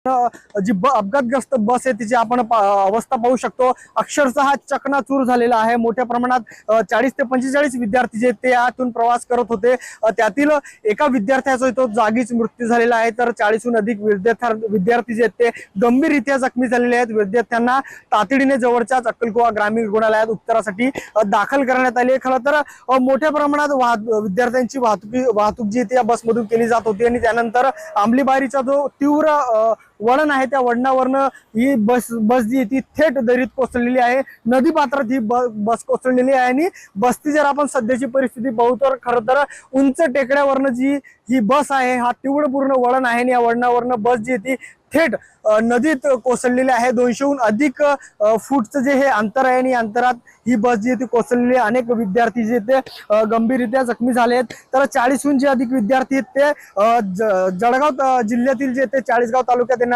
जी अपघातग्रस्त बस आहे तिची आपण अवस्था पाहू शकतो। अक्षरशः चकनाचूर झालेला आहे। मोठ्या प्रमाणात 40 ते 45 विद्यार्थी जे ते यातून प्रवास करत होते। त्यातील एका विद्यार्थ्याचा तो जागीच मृत्यू झालेला आहे, तर 40हून अधिक विद्यार्थी जे ते गंभीररित्या जखमी झालेले आहेत। विद्यार्थ्यांना तातडीने जवळच्याच अक्कलकुवा ग्रामीण रुग्णालयात उपचारासाठी दाखल करण्यात आले। खरं तर मोठ्या प्रमाणात विद्यार्थ्यांची वाहतूक जी त्या बसमधून केली जात होती आणि त्यानंतर अंमलीबारीचा जो तीव्र वळण आहे त्या वळणावरनं ही बस जी ती थेट दरीत कोसळलेली आहे। नदी पात्रात ही बस कोसळलेली आहे आणि बसची जर आपण सध्याची परिस्थिती पाहू तर खरं तर उंच टेकड्यावरनं जी ही बस आहे, हा तीव्र पूर्ण वळण आहे आणि या वळणावरनं बस जी ती थेट नदीत कोसळलेली आहे। 200हून अधिक फूटचं जे हे अंतर आहे आणि अंतरात ही बस जी ती कोसळलेली आहे। अनेक विद्यार्थी जे ते गंभीररित्या जखमी झाले आहेत, तर 40हून जे अधिक विद्यार्थी आहेत ते जळगाव जिल्ह्यातील जे ते चाळीसगाव तालुक्यात